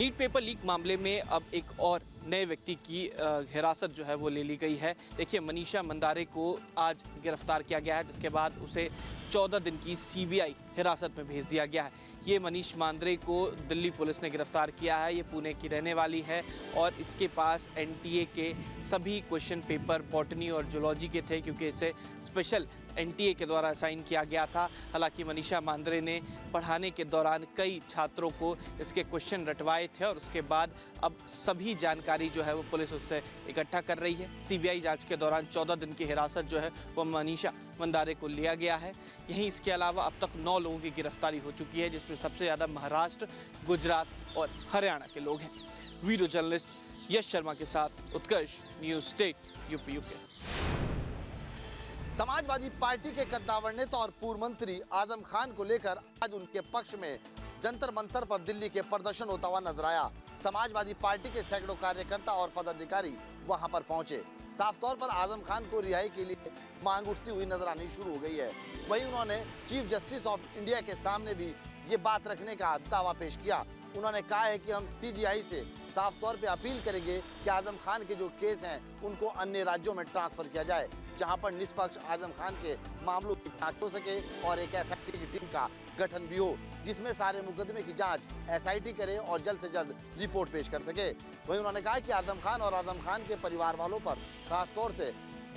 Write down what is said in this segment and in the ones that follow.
NEET paper leak मामले में अब एक और नए व्यक्ति की हिरासत जो है वो ले ली गई है। देखिए, मनीषा मंदारे को आज गिरफ्तार किया गया है, जिसके बाद उसे 14 दिन की सीबीआई हिरासत में भेज दिया गया है। ये मनीष मांद्रे को दिल्ली पुलिस ने गिरफ्तार किया है। ये पुणे की रहने वाली है और इसके पास एनटीए के सभी क्वेश्चन पेपर बॉटनी और जूलॉजी के थे, क्योंकि इसे स्पेशल एनटीए के द्वारा असाइन किया गया था। हालांकि मनीषा मांद्रे ने पढ़ाने के दौरान कई छात्रों को इसके क्वेश्चन रटवाए थे और उसके बाद अब सभी जानकारी जो है वो पुलिस उससे इकट्ठा कर रही है। सीबीआई जांच के दौरान 14 दिन की हिरासत जो है वो मनीषा मंदारे को लिया गया है। यहीं इसके अलावा अब तक 9 लोगों की गिरफ्तारी हो चुकी है, जिसमें सबसे ज़्यादा महाराष्ट्र, गुजरात और हरियाणा के लोग हैं। वीडियो जर्नलिस्ट यश शर्मा के साथ Utkarsh, news state UP. Samajwadi party के कद्दावर नेता और पूर्व मंत्री आजम खान को लेकर आज उनके पक्ष में जंतर मंतर पर दिल्ली के प्रदर्शन होता हुआ नजर आया। समाजवादी पार्टी के सैकड़ों कार्यकर्ता और पदाधिकारी वहां पर पहुंचे। साफ तौर पर आजम खान को रिहाई के लिए मांग उठती हुई नजर आनी शुरू हो गई है। वहीं उन्होंने चीफ जस्टिस ऑफ इंडिया के सामने भी ये बात रखने का दावा पेश किया। उन्होंने कहा है कि हम सीजीआई से साफ तौर पे अपील करेंगे कि आजम खान के जो केस हैं उनको अन्य राज्यों में ट्रांसफर किया जाए, जहां पर निष्पक्ष आजम खान के मामलों की जांच हो सके और एक एसआईटी की टीम का गठन भी हो, जिसमें सारे मुकदमे की जांच एसआईटी करे और जल्द से जल्द रिपोर्ट पेश कर सके। वहीं उन्होंने कहा कि आजम खान और आजम खान के परिवार वालों पर खासतौर से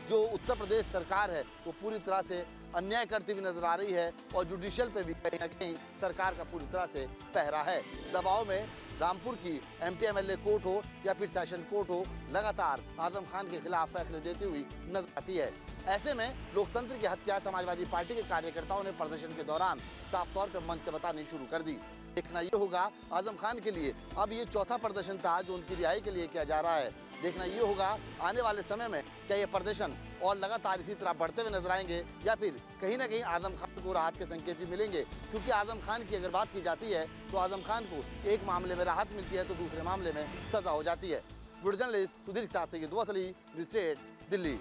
जो उत्तर प्रदेश सरकार है वो पूरी तरह से अन्याय करती हुई नजर आ रही है और जुडिशियल पे भी कहीं न कहीं सरकार का पूरी तरह से पहरा है। दबाव में रामपुर की एमपी एमएलए कोर्ट हो या फिर सेशन कोर्ट हो, लगातार आजम खान के खिलाफ फैसले देती हुई नजर आती है। ऐसे में लोकतंत्र की हत्या समाजवादी पार्टी के कार्यकर्ताओं ने प्रदर्शन के दौरान साफ तौर पर मंच से बतानी शुरू कर दी। देखना ये होगा आजम खान के लिए अब ये चौथा प्रदर्शन था जो उनकी रिहाई के लिए किया जा रहा है। देखना ये होगा आने वाले समय में क्या ये प्रदर्शन और लगातार इसी तरह बढ़ते हुए नजर आएंगे या फिर कहीं ना कहीं आजम खान को राहत के संकेत भी मिलेंगे। क्योंकि आजम खान की अगर बात की जाती है तो आजम खान को एक मामले में राहत मिलती है तो दूसरे मामले में सजा हो जाती है। वीडियो जर्नलिस्ट सुधीर के साथ news state Delhi.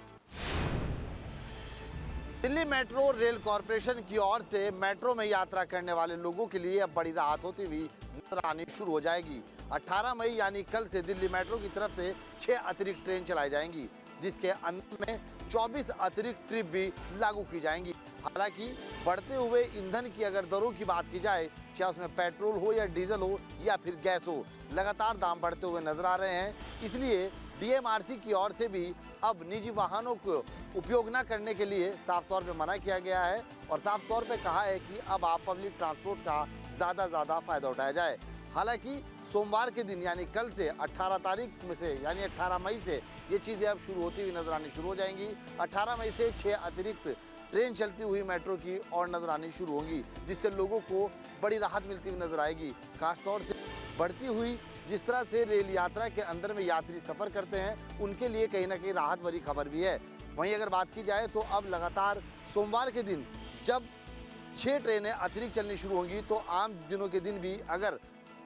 Delhi metro rail corporation की ओर से मेट्रो में यात्रा करने वाले लोगों के लिए अब बड़ी राहत होती हुई नजर आनी शुरू हो जाएगी। 18 मई यानी कल से दिल्ली मेट्रो की तरफ से 6 अतिरिक्त ट्रेन चलाई जाएंगी, जिसके अंत में 24 अतिरिक्त ट्रिप भी लागू की जाएंगी। हालांकि बढ़ते हुए ईंधन की अगर दरों की बात की जाए, चाहे उसमें पेट्रोल हो या डीजल हो या फिर गैस हो, लगातार दाम बढ़ते हुए नजर आ रहे हैं। इसलिए डीएमआरसी की ओर से भी अब निजी वाहनों को उपयोग न करने के लिए साफ तौर पे मना किया गया है और साफ तौर पे कहा है कि अब आप पब्लिक ट्रांसपोर्ट का ज़्यादा फायदा उठाया जाए। हालांकि सोमवार के दिन यानी कल से 18 तारीख में से यानी 18 मई से ये चीज़ें अब शुरू होती हुई नजर आनी शुरू हो जाएंगी। 18 मई से 6 अतिरिक्त ट्रेन चलती हुई मेट्रो की और नजर आनी शुरू होंगी, जिससे लोगों को बड़ी राहत मिलती हुई नजर आएगी। खासतौर से बढ़ती हुई जिस तरह से रेल यात्रा के अंदर में यात्री सफ़र करते हैं उनके लिए कहीं ना कहीं राहत भरी खबर भी है। वहीं अगर बात की जाए तो अब लगातार सोमवार के दिन जब 6 ट्रेनें अतिरिक्त चलनी शुरू होंगी तो आम दिनों के दिन भी अगर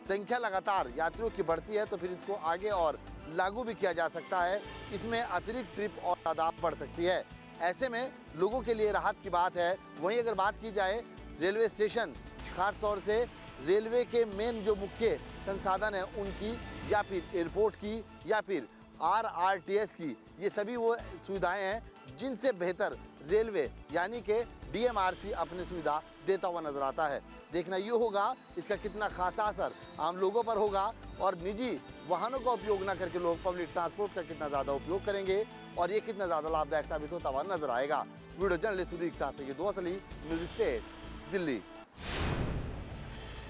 संख्या लगातार यात्रियों की बढ़ती है तो फिर इसको आगे और लागू भी किया जा सकता है। इसमें अतिरिक्त ट्रिप और तादाद बढ़ सकती है। ऐसे में लोगों के लिए राहत की बात है। वहीं अगर बात की जाए रेलवे स्टेशन, खास तौर से रेलवे के मेन जो मुख्य संसाधन है उनकी या फिर एयरपोर्ट की या फिर आरआरटीएस की, ये सभी वो सुविधाएं हैं जिनसे बेहतर रेलवे यानी कि डीएमआरसी अपनी सुविधा देता हुआ नजर आता है। देखना ये होगा इसका कितना खासा असर आम लोगों पर होगा और निजी वाहनों का उपयोग न करके लोग पब्लिक ट्रांसपोर्ट का कितना ज़्यादा उपयोग करेंगे और ये कितना ज़्यादा लाभदायक साबित होता हुआ नजर आएगा। वीडियो जर्नलिस्ट सुधीर के साथ news state Delhi.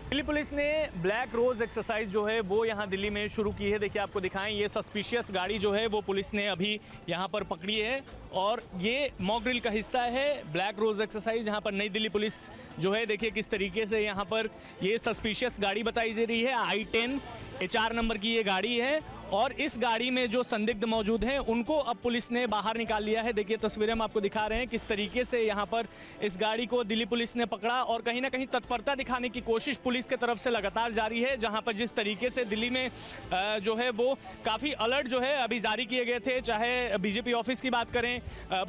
Delhi police ने ब्लैक रोज एक्सरसाइज जो है वो यहाँ दिल्ली में शुरू की है। देखिए, आपको दिखाएं, ये सस्पिशियस गाड़ी जो है वो पुलिस ने अभी यहाँ पर पकड़ी है और ये मॉक ड्रिल का हिस्सा है ब्लैक रोज एक्सरसाइज। यहाँ पर नई दिल्ली पुलिस जो है, देखिए किस तरीके से यहाँ पर ये सस्पिशियस गाड़ी बताई जा रही है। I-10 HR नंबर की ये गाड़ी है और इस गाड़ी में जो संदिग्ध मौजूद हैं उनको अब पुलिस ने बाहर निकाल लिया है। देखिए तस्वीरें हम आपको दिखा रहे हैं किस तरीके से यहाँ पर इस गाड़ी को दिल्ली पुलिस ने पकड़ा और कहीं ना कहीं तत्परता दिखाने की कोशिश पुलिस की तरफ से लगातार जारी है। जहाँ पर जिस तरीके से दिल्ली में जो है वो काफ़ी अलर्ट जो है अभी जारी किए गए थे, चाहे बीजेपी ऑफिस की बात करें,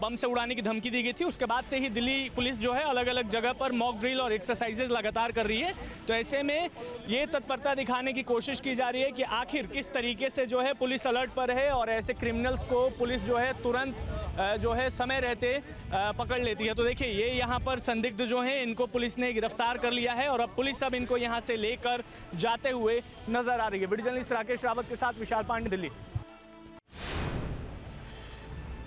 बम से उड़ाने की धमकी दी गई थी, उसके बाद से ही दिल्ली पुलिस जो है अलग अलग जगह पर मॉक ड्रिल और एक्सरसाइजेज लगातार कर रही है। तो ऐसे में ये तत्परता दिखाने की कोशिश की जा रही है कि आखिर किस तरीके से जो है पुलिस अलर्ट पर है और ऐसे क्रिमिनल्स को पुलिस जो है तुरंत जो है समय रहते पकड़ लेती है। तो देखिए ये यहाँ पर संदिग्ध जो हैं इनको पुलिस ने गिरफ्तार कर लिया है और अब पुलिस अब इनको यहाँ से लेकर जाते हुए नजर आ रही है। वीडियो जर्नलिस्ट राकेश रावत के साथ विशाल पांडे, दिल्ली।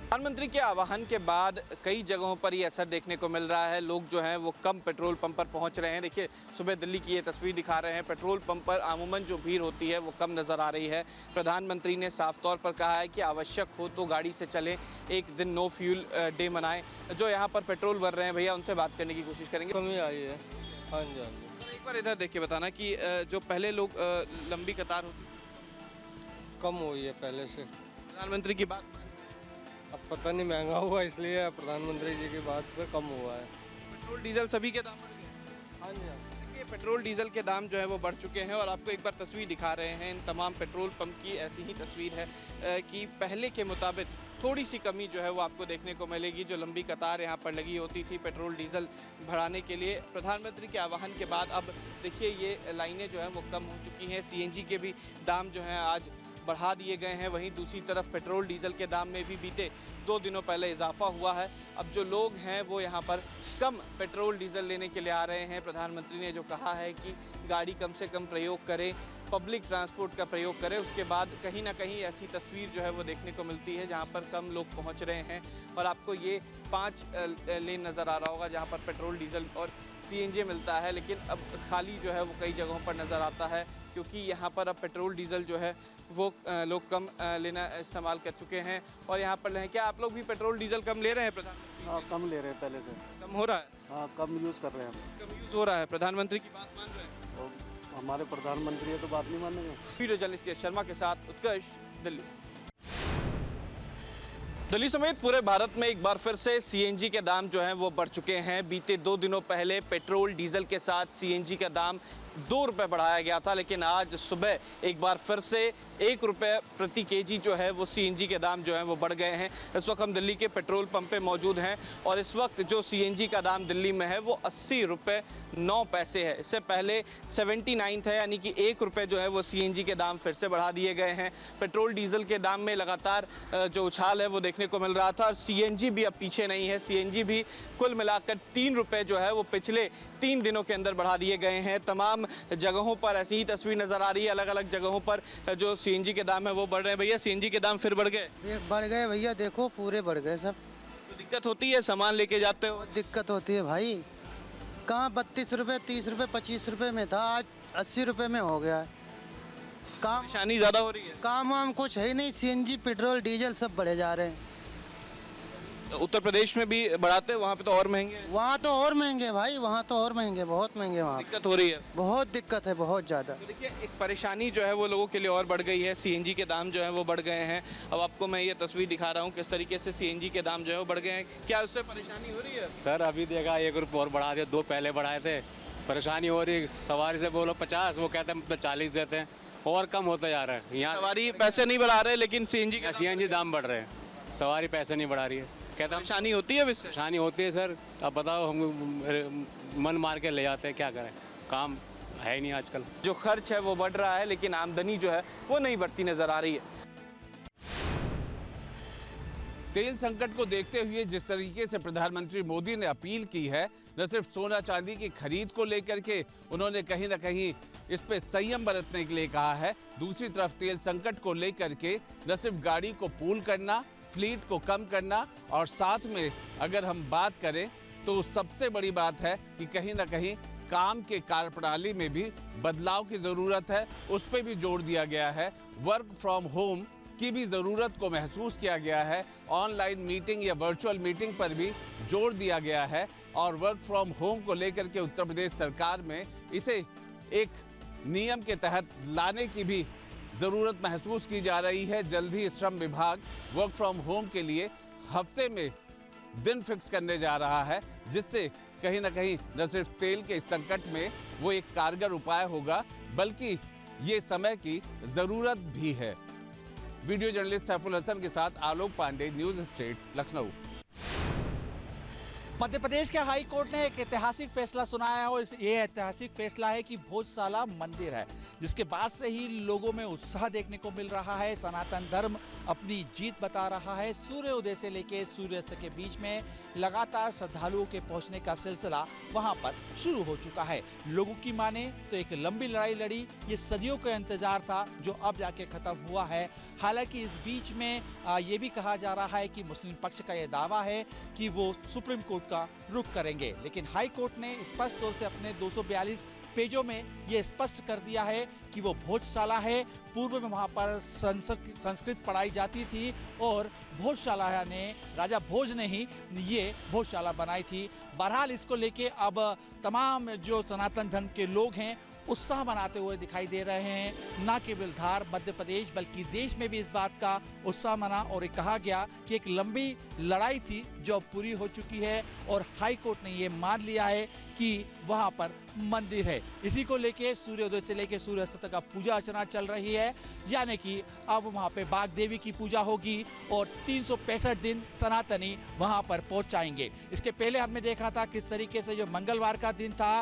प्रधानमंत्री के आह्वान के बाद कई जगहों पर ये असर देखने को मिल रहा है। लोग जो हैं वो कम पेट्रोल पंप पर पहुंच रहे हैं। देखिए सुबह दिल्ली की ये तस्वीर दिखा रहे हैं, पेट्रोल पंप पर आमूमन जो भीड़ होती है वो कम नज़र आ रही है। प्रधानमंत्री ने साफ तौर पर कहा है कि आवश्यक हो तो गाड़ी से चलें, एक दिन नो फ्यूल डे मनाएं। जो यहाँ पर पेट्रोल भर रहे हैं भैया उनसे बात करने की कोशिश करेंगे। कमी आई है। हाँ जी, हाँ जी। एक बार इधर देख के बताना कि जो पहले लोग लंबी कतार होती कम हुई है पहले से। प्रधानमंत्री की बात अब पता नहीं महंगा हुआ इसलिए प्रधानमंत्री जी की बात पे कम हुआ है। पेट्रोल डीजल सभी के दाम बढ़ गए। हाँ जी, हाँ। देखिए पेट्रोल डीजल के दाम जो है वो बढ़ चुके हैं और आपको एक बार तस्वीर दिखा रहे हैं। इन तमाम पेट्रोल पंप की ऐसी ही तस्वीर है कि पहले के मुताबिक थोड़ी सी कमी जो है वो आपको देखने को मिलेगी। जो लंबी कतार यहाँ पर लगी होती थी पेट्रोल डीजल भराने के लिए, प्रधानमंत्री के आह्वान के बाद अब देखिए ये लाइनें जो हैं वो कम हो चुकी हैं। सीएनजी के भी दाम जो हैं आज बढ़ा दिए गए हैं। वहीं दूसरी तरफ पेट्रोल डीजल के दाम में भी बीते 2 दिनों पहले इजाफा हुआ है। अब जो लोग हैं वो यहाँ पर कम पेट्रोल डीजल लेने के लिए आ रहे हैं। प्रधानमंत्री ने जो कहा है कि गाड़ी कम से कम प्रयोग करें, पब्लिक ट्रांसपोर्ट का प्रयोग करें, उसके बाद कहीं ना कहीं ऐसी तस्वीर जो है वो देखने को मिलती है जहाँ पर कम लोग पहुँच रहे हैं। और आपको ये 5 लेन नज़र आ रहा होगा जहाँ पर पेट्रोल डीजल और सीएनजी मिलता है, लेकिन अब खाली जो है वो कई जगहों पर नज़र आता है क्योंकि यहाँ पर अब पेट्रोल डीजल जो है वो लोग कम लेना इस्तेमाल कर चुके हैं। और यहाँ पर हैं, क्या आप लोग भी पेट्रोल डीजल कम ले रहे हैं? प्रधानमंत्री हाँ, कम ले रहे हैं पहले से। कम हो रहा है? हाँ, कम यूज़ कर रहे हैं हम। कम यूज़ हो रहा है। प्रधानमंत्री की बात मान रहे हैं? तो हमारे प्रधानमंत्री है तो बात नहीं मानेंगे। वीडियो जर्नलिस्ट यश शर्मा के साथ उत्कर्ष, दिल्ली। दिल्ली समेत पूरे भारत में एक बार फिर से सीएनजी के दाम जो हैं वो बढ़ चुके हैं। बीते 2 दिनों पहले पेट्रोल डीजल के साथ सीएनजी का दाम 2 रुपये बढ़ाया गया था, लेकिन आज सुबह एक बार फिर से 1 रुपये प्रति केजी जो है वो सीएनजी के दाम जो हैं वो बढ़ गए हैं। इस वक्त हम दिल्ली के पेट्रोल पंप पे मौजूद हैं और इस वक्त जो सीएनजी का दाम दिल्ली में है वो 80 रुपये 9 पैसे है। इससे पहले 79 था, यानी कि 1 रुपये जो है वो सीएनजी के दाम फिर से बढ़ा दिए गए हैं। पेट्रोल डीजल के दाम में लगातार जो उछाल है वो देखने को मिल रहा था और सीएनजी भी अब पीछे नहीं है। सीएनजी भी कुल मिलाकर 3 रुपये जो है वो पिछले 3 दिनों के अंदर बढ़ा दिए गए हैं। तमाम जगहों पर ऐसी ही तस्वीर नज़र आ रही है। अलग अलग जगहों पर जो सीएनजी के दाम है वो बढ़ रहे हैं। भैया सीएनजी के दाम फिर बढ़ गए? बढ़ गए भैया, देखो पूरे बढ़ गए सब। तो दिक्कत होती है सामान लेके जाते हो? दिक्कत होती है भाई। कहाँ 32 रुपये, 30 रुपये, 25 रुपये में था, आज 80 रुपये में हो गया है। काम परेशानी ज़्यादा हो रही है? काम वाम कुछ है ही नहीं। सीएनजी पेट्रोल डीजल सब बढ़े जा रहे हैं। उत्तर प्रदेश में भी बढ़ाते हैं, वहाँ पे तो और महंगे हैं। वहाँ तो और महंगे भाई, वहाँ तो और महंगे, बहुत महंगे वहाँ। दिक्कत हो रही है? बहुत दिक्कत है, बहुत ज़्यादा। तो देखिए एक परेशानी जो है वो लोगों के लिए और बढ़ गई है। सीएनजी के दाम जो है वो बढ़ गए हैं। अब आपको मैं ये तस्वीर दिखा रहा हूँ किस तरीके से सीएनजी के दाम जो है वो बढ़ गए हैं। क्या उससे परेशानी हो रही है? सर अभी देखा 1 रुपये और बढ़ा दिया, 2 पहले बढ़ाए थे। परेशानी हो रही है। सवारी से बोलो 50, वो कहते हैं 40 देते हैं और कम होता जा रहा है। यहाँ सवारी पैसे नहीं बढ़ा रहे लेकिन सीएनजी दाम बढ़ रहे हैं, सवारी पैसे नहीं बढ़ा रही है। कहता हम परेशानी होती है? परेशानी होती है सर। अब बताओ, हम मन मार के ले जाते हैं, क्या करें, काम है ही नहीं आजकल। जो खर्च है वो बढ़ रहा है लेकिन आमदनी जो है वो नहीं बढ़ती नजर आ रही है। तेल संकट को देखते हुए जिस तरीके से प्रधानमंत्री मोदी ने अपील की है, न सिर्फ सोना चांदी की खरीद को लेकर के उन्होंने कहीं ना कहीं इस पे संयम बरतने के लिए कहा है, दूसरी तरफ तेल संकट को लेकर के न सिर्फ गाड़ी को पूल करना, फ्लीट को कम करना और साथ में अगर हम बात करें तो सबसे बड़ी बात है कि कहीं ना कहीं काम के कार्यप्रणाली में भी बदलाव की ज़रूरत है। उस पर भी जोर दिया गया है। वर्क फ्रॉम होम की भी ज़रूरत को महसूस किया गया है। ऑनलाइन मीटिंग या वर्चुअल मीटिंग पर भी जोर दिया गया है और वर्क फ्रॉम होम को लेकर के उत्तर प्रदेश सरकार में इसे एक नियम के तहत लाने की भी ज़रूरत महसूस की जा रही है। जल्द ही श्रम विभाग वर्क फ्रॉम होम के लिए हफ्ते में दिन फिक्स करने जा रहा है, जिससे कहीं ना कहीं न सिर्फ तेल के इस संकट में वो एक कारगर उपाय होगा, बल्कि ये समय की ज़रूरत भी है। वीडियो जर्नलिस्ट सैफुल हसन के साथ आलोक पांडे, न्यूज़ स्टेट, लखनऊ। मध्य प्रदेश के हाई कोर्ट ने एक ऐतिहासिक फैसला सुनाया है और ये ऐतिहासिक फैसला है कि भोजशाला मंदिर है, जिसके बाद से ही लोगों में उत्साह देखने को मिल रहा है। सनातन धर्म अपनी जीत बता रहा है। सूर्योदय से लेकर सूर्यास्त के बीच में लगातार श्रद्धालुओं के पहुंचने का सिलसिला वहां पर शुरू हो चुका है। लोगों की माने तो एक लंबी लड़ाई लड़ी, ये सदियों का इंतजार था जो अब जाके खत्म हुआ है। हालांकि इस बीच में ये भी कहा जा रहा है कि मुस्लिम पक्ष का ये दावा है कि वो सुप्रीम कोर्ट का रुख करेंगे, लेकिन हाई कोर्ट ने स्पष्ट तौर से अपने 242 पेजों में ये स्पष्ट कर दिया है कि वो भोजशाला है। पूर्व में वहाँ पर संस्कृत पढ़ाई जाती थी और भोजशाला ने, राजा भोज ने ही ये भोजशाला बनाई थी। बहरहाल इसको लेके अब तमाम जो सनातन धर्म के लोग हैं उत्साह मनाते हुए दिखाई दे रहे हैं। न केवल धार मध्य प्रदेश बल्कि देश में भी इस बात का उत्साह मना और कहा गया कि एक लंबी लड़ाई थी जो अब पूरी हो चुकी है और हाई कोर्ट ने ये मान लिया है कि वहां पर मंदिर है। इसी को लेके सूर्योदय से लेकर सूर्यास्त तक पूजा अर्चना चल रही है, यानी कि अब वहां पे बाग देवी की पूजा होगी और 365 दिन सनातनी वहां पर पहुंच जाएंगे। इसके पहले हमने देखा था किस तरीके से जो मंगलवार का दिन था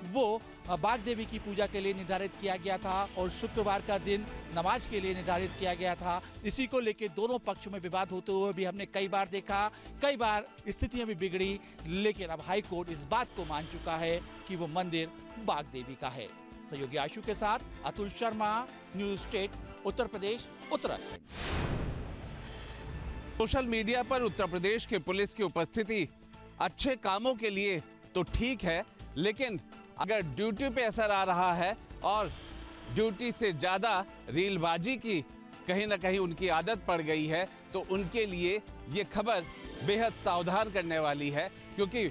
वो बाग देवी की पूजा के लिए निर्धारित किया गया था और शुक्रवार का दिन नमाज के लिए निर्धारित किया गया था। इसी को लेकर दोनों पक्षों में विवाद होते हुए भी हमने कई बार देखा, कई बार स्थितियां भी बिगड़ी, लेकिन अब हाई कोर्ट इस बात को मान चुका है कि वो मंदिर बाग देवी का है। सहयोगी आशु के साथ Atul Sharma, news state, Uttar Pradesh, Uttarakhand. Social media पर उत्तर प्रदेश के पुलिस की उपस्थिति अच्छे कामों के लिए तो ठीक है, लेकिन अगर ड्यूटी पे असर आ रहा है और ड्यूटी से ज़्यादा रीलबाजी की कहीं ना कहीं उनकी आदत पड़ गई है, तो उनके लिए ये खबर बेहद सावधान करने वाली है, क्योंकि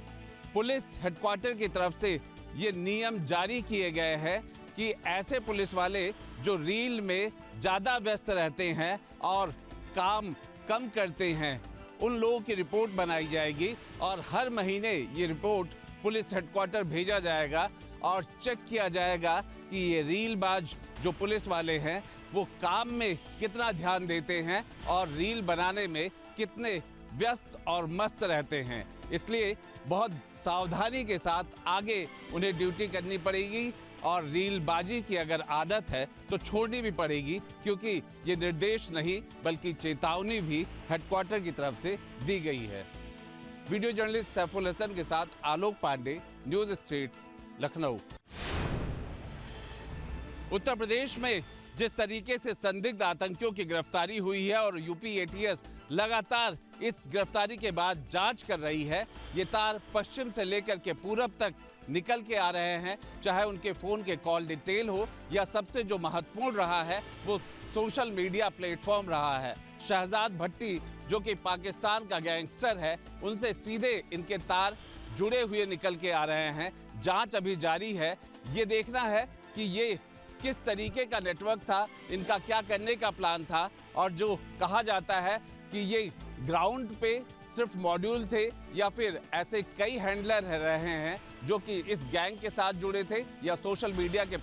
पुलिस हेडक्वार्टर की तरफ से ये नियम जारी किए गए हैं कि ऐसे पुलिस वाले जो रील में ज़्यादा व्यस्त रहते हैं और काम कम करते हैं, उन लोगों की रिपोर्ट बनाई जाएगी और हर महीने ये रिपोर्ट पुलिस हेडक्वार्टर भेजा जाएगा और चेक किया जाएगा कि ये रीलबाज जो पुलिस वाले हैं वो काम में कितना ध्यान देते हैं और रील बनाने में कितने व्यस्त और मस्त रहते हैं। इसलिए बहुत सावधानी के साथ आगे उन्हें ड्यूटी करनी पड़ेगी और रीलबाजी की अगर आदत है तो छोड़नी भी पड़ेगी, क्योंकि ये निर्देश नहीं बल्कि चेतावनी भी हेडक्वार्टर की तरफ से दी गई है। वीडियो जर्नलिस्ट सैफुल हसन के साथ आलोक पांडे, न्यूज़ स्ट्रीट, लखनऊ। उत्तर प्रदेश में जिस तरीके से संदिग्ध आतंकियों की गिरफ्तारी हुई है और यूपी एटीएस लगातार इस गिरफ्तारी के बाद जांच कर रही है, ये तार पश्चिम से लेकर के पूरब तक निकल के आ रहे हैं, चाहे उनके फोन के कॉल डिटेल हो या सबसे जो महत्वपूर्ण रहा है वो सोशल मीडिया प्लेटफॉर्म रहा है। शहजाद भट्टी जो कि पाकिस्तान का गैंगस्टर है, उनसे सीधे इनके तार जुड़े हुए निकल के आ रहे हैं। जांच अभी जारी है, ये देखना है कि ये किस तरीके का नेटवर्क था, इनका क्या करने का प्लान था, और जो कहा जाता है कि ये ग्राउंड पे सिर्फ मॉड्यूल थे या फिर ऐसे कई हैंडलर रहे हैं जो कि इस गैंग के साथ जुड़े थे या सोशल मीडिया के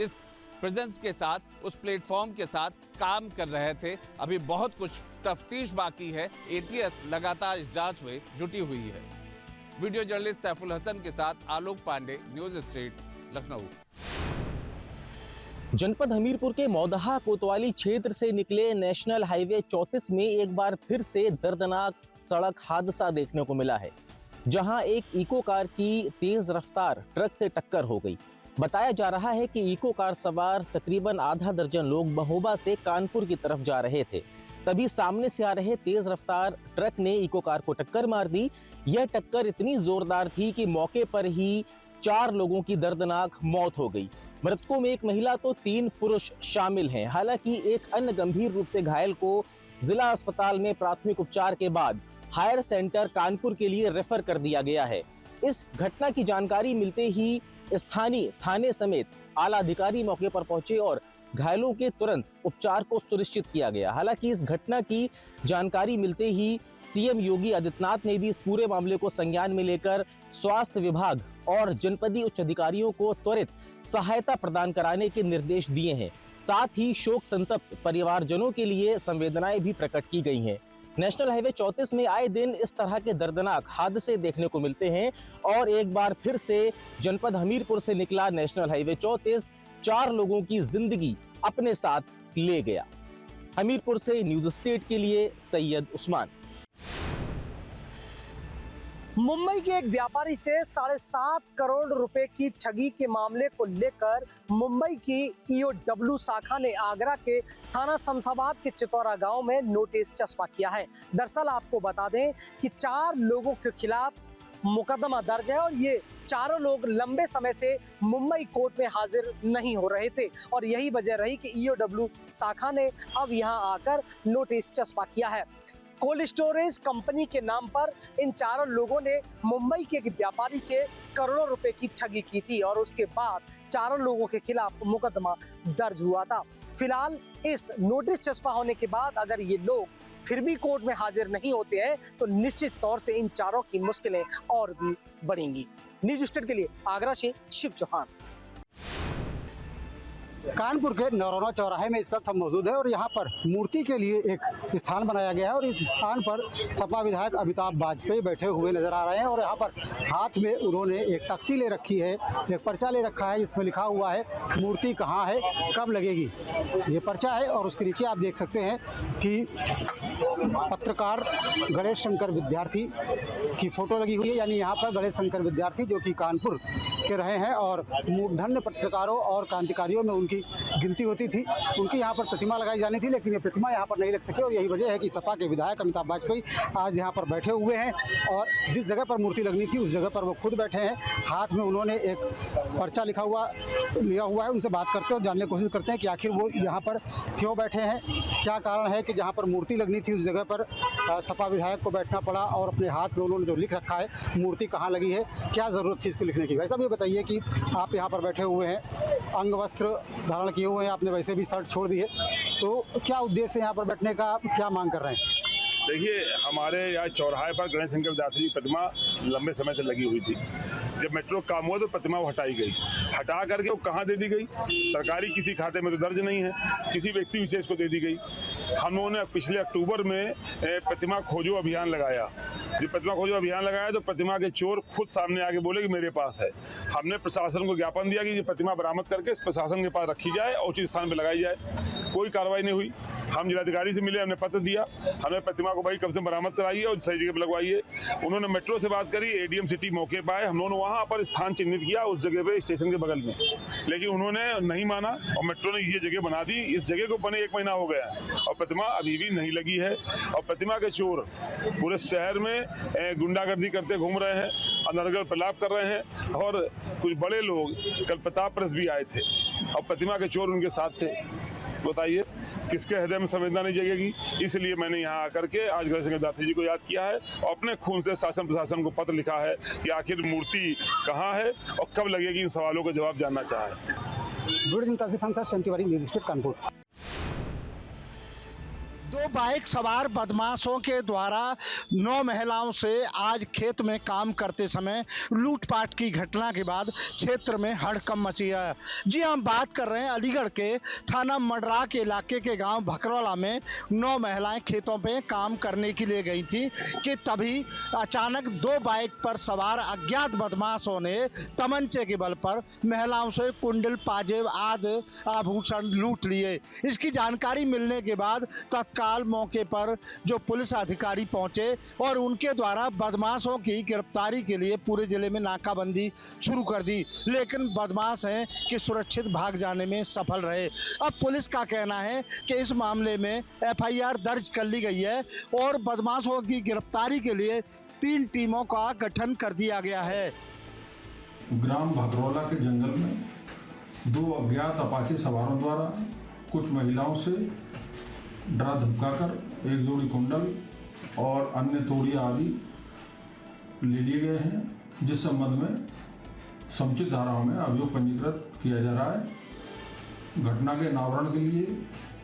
इस प्रेजेंस के साथ, उस प्लेटफॉर्म के साथ काम कर रहे थे। अभी बहुत कुछ तफ्तीश बाकी है। एटीएस लगातार इस जांच में जुटी हुई है। वीडियो जर्नलिस्ट सैफुल हसन के साथ आलोक पांडे, न्यूज़ स्ट्रीट, लखनऊ। जनपद हमीरपुर के मौदहा कोतवाली क्षेत्र से निकले नेशनल हाईवे 34 में एक बार फिर से दर्दनाक सड़क हादसा देखने को मिला है, जहां एक इको कार की तेज रफ्तार ट्रक से टक्कर हो गई। बताया जा रहा है कि इको कार सवार तकरीबन आधा दर्जन लोग महोबा से कानपुर की तरफ जा रहे थे, तभी सामने से आ रहे तेज रफ्तार ट्रक ने इको कार को टक्कर मार दी। यह टक्कर इतनी जोरदार थी कि मौके पर ही 4 लोगों की दर्दनाक मौत हो गई। मृतकों में एक महिला तो 3 पुरुष शामिल हैं। हालांकि एक अन्य गंभीर रूप से घायल को जिला अस्पताल में प्राथमिक उपचार के बाद हायर सेंटर कानपुर के लिए रेफर कर दिया गया है। इस घटना की जानकारी मिलते ही स्थानीय थाने समेत आला अधिकारी मौके पर पहुंचे और घायलों के तुरंत उपचार को सुनिश्चित किया गया। हालांकि इस घटना की जानकारी मिलते ही सीएम योगी आदित्यनाथ ने भी इस पूरे मामले को संज्ञान में लेकर स्वास्थ्य विभाग और जनपदीय उच्च अधिकारियों को त्वरित सहायता प्रदान कराने के निर्देश दिए हैं। साथ ही शोक संतप्त परिवारजनों के लिए संवेदनाएं भी प्रकट की गई हैं। नेशनल हाईवे 34 में आए दिन इस तरह के दर्दनाक हादसे देखने को मिलते हैं और एक बार फिर से जनपद हमीरपुर से निकला नेशनल हाईवे 34 4 लोगों की जिंदगी अपने साथ ले गया। हमीरपुर से न्यूज स्टेट के लिए सैयद उस्मान। मुंबई के एक व्यापारी से 7.5 करोड़ रुपए की ठगी के मामले को लेकर मुंबई की ईओडब्ल्यू शाखा ने आगरा के थाना शमशाबाद के चितौरा गांव में नोटिस चस्पा किया है। दरअसल आपको बता दें कि 4 लोगों के खिलाफ मुकदमा दर्ज है और ये चारों लोग लंबे समय से मुंबई कोर्ट में हाजिर नहीं हो रहे थे और यही वजह रही कि ईओडब्ल्यू शाखा ने अब यहां आकर नोटिस चस्पा किया है। कोल्ड स्टोरेज कंपनी के नाम पर इन चारों लोगों ने मुंबई के एक व्यापारी से करोड़ों रुपए की ठगी की थी और उसके बाद चारों लोगों के खिलाफ मुकदमा दर्ज हुआ था। फिलहाल इस नोटिस चस्पा होने के बाद अगर ये लोग फिर भी कोर्ट में हाजिर नहीं होते हैं तो निश्चित तौर से इन चारों की मुश्किलें और भी बढ़ेंगी। न्यूज स्टेट के लिए आगरा से शिव चौहान। कानपुर के नौरोना चौराहे में इस वक्त हम मौजूद हैं और यहाँ पर मूर्ति के लिए एक स्थान बनाया गया है और इस स्थान पर सपा विधायक अमिताभ वाजपेयी बैठे हुए नजर आ रहे हैं और यहाँ पर हाथ में उन्होंने एक तख्ती ले रखी है, एक पर्चा ले रखा है जिसमें लिखा हुआ है मूर्ति कहाँ है, कब लगेगी। ये पर्चा है और उसके नीचे आप देख सकते हैं कि पत्रकार गणेश शंकर विद्यार्थी की फोटो लगी हुई है, यानी यहाँ पर गणेश शंकर विद्यार्थी जो कि कानपुर के रहे हैं और मूर्धन्य पत्रकारों और क्रांतिकारियों में उनकी गिनती होती थी। उनकी यहाँ पर प्रतिमा लगाई जानी थी लेकिन ये प्रतिमा यहाँ पर नहीं लग सकी और यही वजह है कि सपा के विधायक अमिताभ वाजपेयी आज यहाँ पर बैठे हुए हैं और जिस जगह पर मूर्ति लगनी थी उस जगह पर वो खुद बैठे हैं। हाथ में उन्होंने एक पर्चा लिया हुआ है। उनसे बात करते हैं और जानने की कोशिश करते हैं कि आखिर वो यहाँ पर क्यों बैठे हैं, क्या कारण है कि जहाँ पर मूर्ति लगनी थी उस जगह पर सपा विधायक को बैठना पड़ा और अपने हाथ में उन्होंने जो लिख रखा है मूर्ति कहाँ लगी है, क्या ज़रूरत थी इसको लिखने की। वैसा भी बताइए कि आप यहाँ पर बैठे हुए हैं, अंग वस्त्र धारण किए हुए हैं, आपने वैसे भी शर्ट छोड़ दी है, तो क्या उद्देश्य है यहाँ पर बैठने का, क्या मांग कर रहे हैं? देखिए, हमारे यहाँ चौराहे पर गणेश शंकर विद्यार्थी की प्रतिमा लंबे समय से लगी हुई थी। जब मेट्रो काम हुआ तो प्रतिमा वो हटाई गई। हटा करके वो कहाँ दे दी गई? सरकारी किसी खाते में तो दर्ज नहीं है, किसी व्यक्ति विशेष को दे दी गई। हम लोगों ने पिछले अक्टूबर में प्रतिमा खोजो अभियान लगाया। जब प्रतिमा खोजो अभियान लगाया तो प्रतिमा के चोर खुद सामने आके बोले कि मेरे पास है। हमने प्रशासन को ज्ञापन दिया कि ये प्रतिमा बरामद करके इस प्रशासन के पास रखी जाए और उचित स्थान पर लगाई जाए। कोई कार्रवाई नहीं हुई। हम जिलाधिकारी से मिले, हमने पत्र दिया, हमने प्रतिमा को भाई कम से बरामद कराइए और सही जगह पर लगवाइए। उन्होंने मेट्रो से बात करी, एडीएम सिटी मौके पर आए, हम लोगों ने वहाँ पर स्थान चिन्हित किया उस जगह पे स्टेशन के बगल में, लेकिन उन्होंने नहीं माना और मेट्रो ने ये जगह बना दी। इस जगह को बने 1 महीना हो गया और प्रतिमा अभी भी नहीं लगी है और प्रतिमा के चोर पूरे शहर में गुंडागर्दी करते घूम रहे हैं, अनर्गल प्रलाप कर रहे हैं और कुछ बड़े लोग कल प्रताप प्रेस भी आए थे और प्रतिमा के चोर उनके साथ थे। बताइए किसके हृदय में संवेदना नहीं जगेगी? इसलिए मैंने यहाँ आकर के आज गणेश शंकर विद्यार्थी जी को याद किया है और अपने खून से शासन प्रशासन को पत्र लिखा है कि आखिर मूर्ति कहाँ है और कब लगेगी, इन सवालों का जवाब जानना चाहा है। News state Kanpur. 2 बाइक सवार बदमाशों के द्वारा 9 महिलाओं से आज खेत में काम करते समय लूटपाट की घटना के बाद क्षेत्र में हड़कंप मची है। जी हम बात कर रहे हैं अलीगढ़ के थाना मंडरा के इलाके के गांव भकरवाला में 9 महिलाएं खेतों पे काम करने के लिए गई थी कि तभी अचानक 2 बाइक पर सवार अज्ञात बदमाशों ने तमंचे के बल पर महिलाओं से कुंडल पाजेब आदि आभूषण लूट लिए। इसकी जानकारी मिलने के बाद तत्काल मौके पर जो पुलिस अधिकारी पहुंचे और उनके द्वारा बदमाशों की गिरफ्तारी के लिए पूरे जिले में नाकाबंदी शुरू कर दी, लेकिन बदमाश हैं कि सुरक्षित भाग जाने में सफल रहे। अब पुलिस का कहना है कि इस मामले में एफआईआर दर्ज कर ली गई है और बदमाशों की गिरफ्तारी के लिए 3 टीमों का गठन कर दिया गया है। ग्राम भकरौला के जंगल में 2 अज्ञात अपाचे सवारों द्वारा कुछ महिलाओं से डरा धमकाकर 1 जोड़ी कुंडल और अन्य तोड़ियां आदि ले लिए गए हैं, जिस संबंध में समुचित धाराओं में अभियोग पंजीकृत किया जा रहा है। घटना के अनावरण के लिए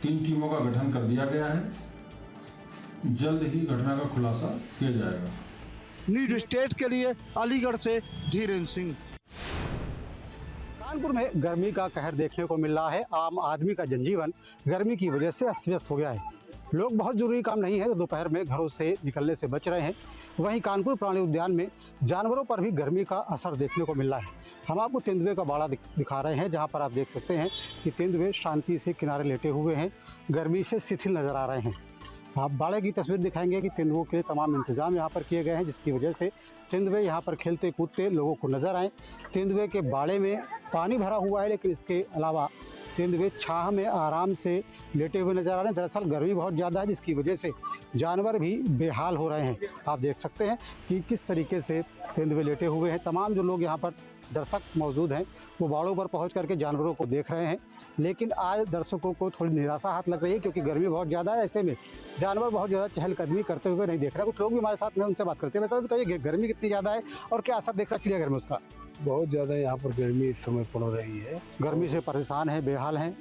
3 टीमों का गठन कर दिया गया है। जल्द ही घटना का खुलासा किया जाएगा। न्यूज स्टेट के लिए अलीगढ़ से धीरेन्द्र सिंह। कानपुर में गर्मी का कहर देखने को मिल रहा है। आम आदमी का जनजीवन गर्मी की वजह से अस्त व्यस्त हो गया है। लोग बहुत जरूरी काम नहीं है तो दोपहर में घरों से निकलने से बच रहे हैं। वहीं कानपुर प्राणी उद्यान में जानवरों पर भी गर्मी का असर देखने को मिल रहा है। हम आपको तेंदुए का बाड़ा दिखा रहे हैं, जहां पर आप देख सकते हैं कि तेंदुए शांति से किनारे लेटे हुए हैं, गर्मी से शिथिल नजर आ रहे हैं। आप बाड़े की तस्वीर दिखाएंगे कि तेंदुओं के तमाम इंतजाम यहाँ पर किए गए हैं, जिसकी वजह से तेंदुए यहाँ पर खेलते कूदते लोगों को नजर आए। तेंदुए के बाड़े में पानी भरा हुआ है, लेकिन इसके अलावा तेंदुए छाह में आराम से लेटे हुए नजर आ रहे हैं। दरअसल गर्मी बहुत ज़्यादा है, जिसकी वजह से जानवर भी बेहाल हो रहे हैं। आप देख सकते हैं कि किस तरीके से तेंदुए लेटे हुए हैं। तमाम जो लोग यहाँ पर दर्शक मौजूद हैं वो बाड़ों पर पहुंच करके जानवरों को देख रहे हैं, लेकिन आज दर्शकों को थोड़ी निराशा हाथ लग रही है, क्योंकि गर्मी बहुत ज़्यादा है। ऐसे में जानवर बहुत ज़्यादा चहलकदमी करते हुए नहीं देख रहे। कुछ लोग भी हमारे साथ में उनसे बात करते हैं। वैसे बताइए, गर्मी कितनी ज़्यादा है और क्या असर देख रहा है चिड़ियाघर में उसका? बहुत ज़्यादा यहाँ पर गर्मी इस समय पड़ रही है। गर्मी से परेशान है, बेहाल हैं,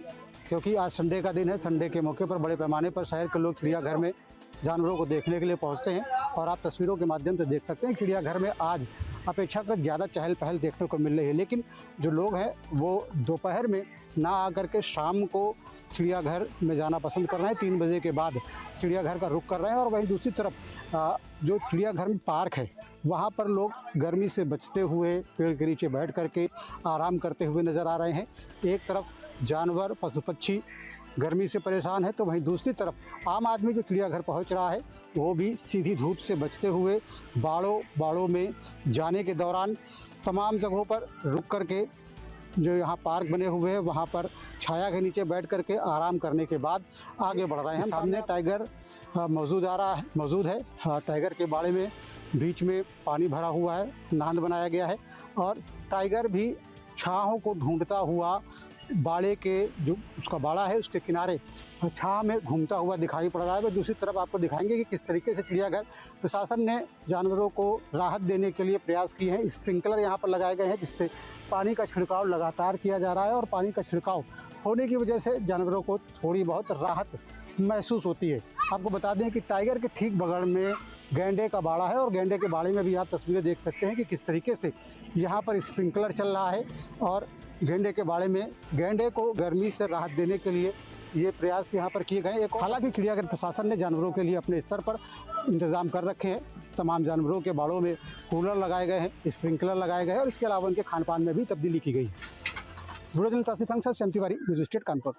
क्योंकि आज संडे का दिन है। संडे के मौके पर बड़े पैमाने पर शहर के लोग चिड़ियाघर में जानवरों को देखने के लिए पहुंचते हैं और आप तस्वीरों के माध्यम से देख सकते हैं चिड़ियाघर में आज अपेक्षाकृत ज़्यादा चहल पहल देखने को मिल रही है। लेकिन जो लोग हैं वो दोपहर में ना आकर के शाम को चिड़ियाघर में जाना पसंद कर रहे हैं। 3 बजे के बाद चिड़ियाघर का रुख कर रहे हैं। और वहीं दूसरी तरफ जो चिड़ियाघर में पार्क है वहाँ पर लोग गर्मी से बचते हुए पेड़ के नीचे बैठ करके आराम करते हुए नज़र आ रहे हैं। एक तरफ जानवर पशु पक्षी गर्मी से परेशान है, तो वहीं दूसरी तरफ आम आदमी जो चिड़ियाघर पहुंच रहा है वो भी सीधी धूप से बचते हुए बाड़ों में जाने के दौरान तमाम जगहों पर रुक करके जो यहाँ पार्क बने हुए हैं वहाँ पर छाया के नीचे बैठ करके आराम करने के बाद आगे बढ़ रहे हैं। सामने टाइगर मौजूद है। टाइगर के बाड़े में बीच में पानी भरा हुआ है, नांद बनाया गया है और टाइगर भी छाहों को ढूंढता हुआ बाड़े के जो उसका बाड़ा है उसके किनारे छाह में घूमता हुआ दिखाई पड़ रहा है। वह दूसरी तरफ आपको दिखाएंगे कि किस तरीके से चिड़ियाघर प्रशासन ने जानवरों को राहत देने के लिए प्रयास किए हैं। स्प्रिंकलर यहाँ पर लगाए गए हैं, जिससे पानी का छिड़काव लगातार किया जा रहा है और पानी का छिड़काव होने की वजह से जानवरों को थोड़ी बहुत राहत महसूस होती है। आपको बता दें कि टाइगर के ठीक बगल में गैंडे का बाड़ा है और गैंडे के बाड़े में भी आप तस्वीरें देख सकते हैं कि किस तरीके से यहाँ पर स्प्रिंकलर चल रहा है और गैंडे के बाड़े में गैंडे को गर्मी से राहत देने के लिए ये प्रयास यहाँ पर किए गए। हालांकि चिड़ियाघर प्रशासन ने जानवरों के लिए अपने स्तर पर इंतजाम कर रखे हैं। तमाम जानवरों के बाड़ों में कूलर लगाए गए हैं, स्प्रिंकलर लगाए गए हैं और इसके अलावा उनके खान पान में भी तब्दीली की गई है। Tiwari, news state Kanpur.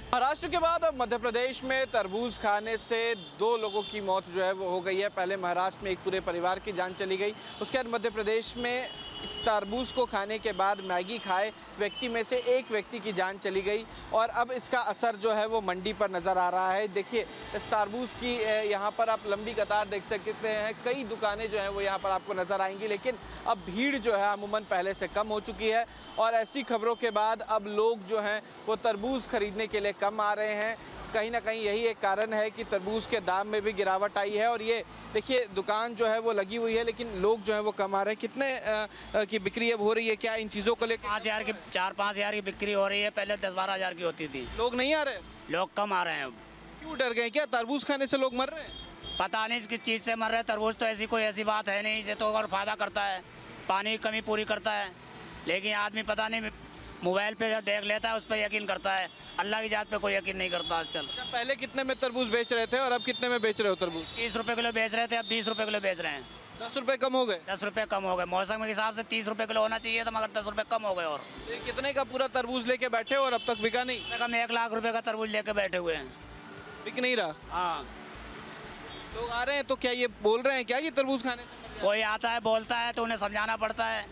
महाराष्ट्र के बाद अब मध्य प्रदेश में तरबूज खाने से 2 लोगों की मौत जो है वो हो गई है। पहले महाराष्ट्र में एक पूरे परिवार की जान चली गई, उसके बाद मध्य प्रदेश में इस तरबूज को खाने के बाद मैगी खाए व्यक्ति में से एक व्यक्ति की जान चली गई और अब इसका असर जो है वो मंडी पर नज़र आ रहा है। देखिए, इस तरबूज की यहाँ पर आप लंबी कतार देख सकते हैं। कई दुकानें जो हैं वो यहाँ पर आपको नज़र आएंगी, लेकिन अब भीड़ जो है अमूमन पहले से कम हो चुकी है और ऐसी खबरों के बाद अब लोग जो हैं वो तरबूज खरीदने के लिए कम आ रहे हैं। कहीं ना कहीं यही एक कारण है कि तरबूज के दाम में भी गिरावट आई है और ये देखिए दुकान जो है वो लगी हुई है, लेकिन लोग जो है वो कम आ रहे हैं। कितने की बिक्री अब हो रही है, क्या इन चीज़ों को लेकर? 5,000 की 4-5 हज़ार की बिक्री हो रही है, पहले 10-12 हज़ार की होती थी। लोग नहीं आ रहे? लोग कम आ रहे हैं। क्यों डर गए क्या? तरबूज खाने से लोग मर रहे हैं? पता नहीं किस चीज़ से मर रहे हैं। तरबूज तो ऐसी कोई ऐसी बात है नहीं, इसे तो अगर फायदा करता है, पानी की कमी पूरी करता है, लेकिन आदमी पता नहीं मोबाइल पे जो देख लेता है उस पर यकीन करता है, अल्लाह की जात पे कोई यकीन नहीं करता आजकल। पहले कितने में तरबूज बेच रहे थे और अब कितने में बेच रहे हो तरबूज? 30 रुपए किलो बेच रहे थे, अब 20 रुपए किलो बेच रहे हैं। 10 रुपए कम हो गए? 10 रुपए कम हो गए। मौसम के हिसाब से 30 रुपए किलो होना चाहिए था, मगर 10 रुपए कम हो गए। और कितने का पूरा तरबूज लेके बैठे और अब तक बिका नहीं? कम 1 लाख रुपए का तरबूज लेके बैठे हुए हैं, बिक नहीं रहा। हाँ, लोग आ रहे हैं तो क्या ये बोल रहे हैं क्या कि तरबूज खाने? कोई आता है बोलता है तो उन्हें समझाना पड़ता है,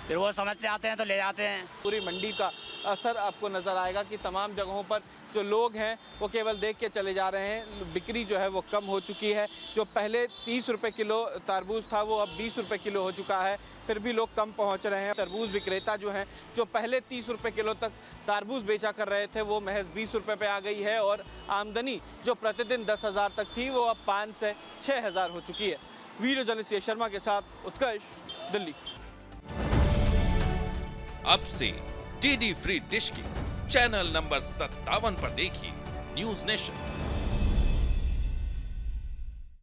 फिर वो समझते आते हैं तो ले जाते हैं। पूरी मंडी का असर आपको नज़र आएगा कि तमाम जगहों पर जो लोग हैं वो केवल देख के चले जा रहे हैं। बिक्री जो है वो कम हो चुकी है। जो पहले 30 रुपए किलो तरबूज था वो अब 20 रुपए किलो हो चुका है, फिर भी लोग कम पहुंच रहे हैं। तरबूज विक्रेता जो हैं, जो पहले 30 रुपए किलो तक तरबूज बेचा कर रहे थे, वो महज 20 रुपए पे आ गई है और आमदनी जो प्रतिदिन 10,000 तक थी वो अब 5 से 6,000 हो चुकी है। वीडियो जर्नलिस्ट यश शर्मा के साथ उत्कर्ष, दिल्ली। अब से डीडी फ्री डिश की चैनल नंबर 57 पर देखिए न्यूज नेशन।